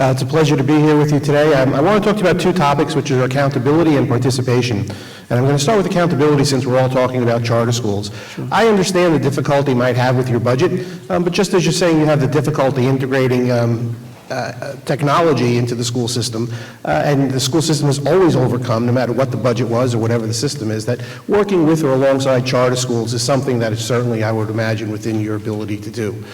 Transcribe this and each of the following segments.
It's a pleasure to be here with you today. I want to talk to you about two topics, which are accountability and participation. And I'm going to start with accountability since we're all talking about charter schools. Sure. I understand the difficulty you might have with your budget, but just as you're saying you have the difficulty integrating technology into the school system, and the school system has always overcome, no matter what the budget was or whatever the system is, that working with or alongside charter schools is something that is certainly, I would imagine, within your ability to do.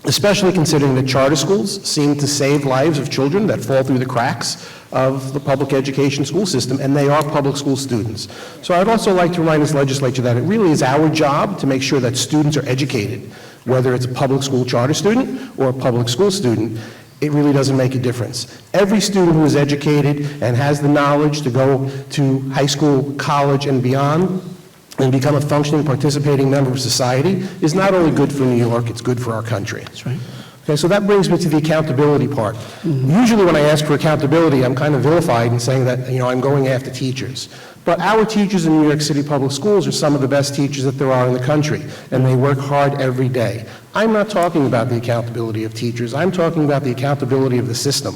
Especially considering that charter schools seem to save lives of children that fall through the cracks of the public education school system, and they are public school students. So I'd also like to remind this legislature that it really is our job to make sure that students are educated, whether it's a public school charter student or a public school student. It really doesn't make a difference. Every student who is educated and has the knowledge to go to high school, college, and beyond, and become a functioning, participating member of society is not only good for New York, it's good for our country. That's right. Okay, so that brings me to the accountability part. Usually when I ask for accountability, I'm kind of vilified in saying that, I'm going after teachers. But our teachers in New York City public schools are some of the best teachers that there are in the country, and they work hard every day. I'm not talking about the accountability of teachers. I'm talking about the accountability of the system.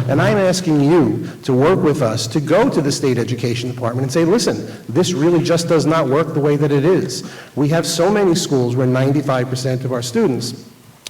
And I'm asking you to work with us to go to the state education department and say, listen, this really just does not work the way that it is. We have so many schools where 95% of our students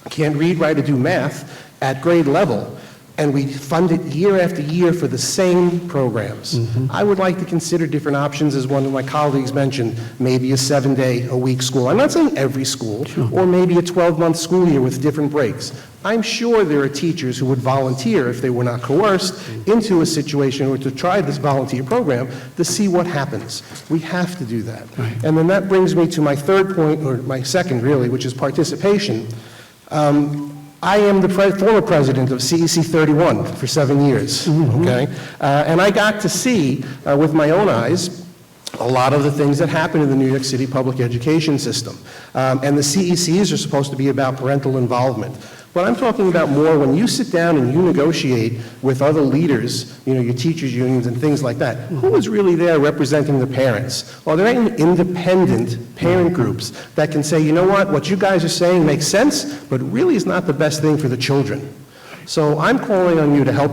can't read, write, or do math at grade level, and we fund it year after year for the same programs. I would like to consider different options, as one of my colleagues mentioned, maybe a 7-day-a-week school. I'm not saying every school, or maybe a 12-month school year with different breaks. I'm sure there are teachers who would volunteer, if they were not coerced, into a situation or to try this volunteer program to see what happens. We have to do that. Right. And then that brings me to my third point, or my second really, which is participation. I am the former president of CEC 31 for 7 years, okay? And I got to see with my own eyes a lot of the things that happen in the New York City public education system. And the CECs are supposed to be about parental involvement. But I'm talking about more when you sit down and you negotiate with other leaders, your teachers' unions and things like that. Who is really there representing the parents? Well, there ain't independent parent groups that can say, you know what you guys are saying makes sense, but really is not the best thing for the children. So I'm calling on you to help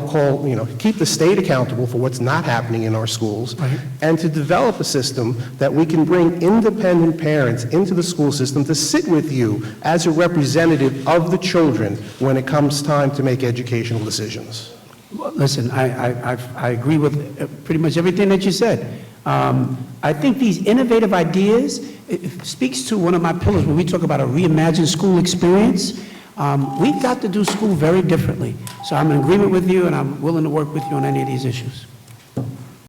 keep the state accountable for what's not happening in our schools, right, and to develop a system that we can bring independent parents into the school system to sit with you as a representative of the children when it comes time to make educational decisions. Well, listen, I agree with pretty much everything that you said. I think these innovative ideas, it speaks to one of my pillars when we talk about a reimagined school experience. We've got to do school very differently. So I'm in agreement with you, and I'm willing to work with you on any of these issues.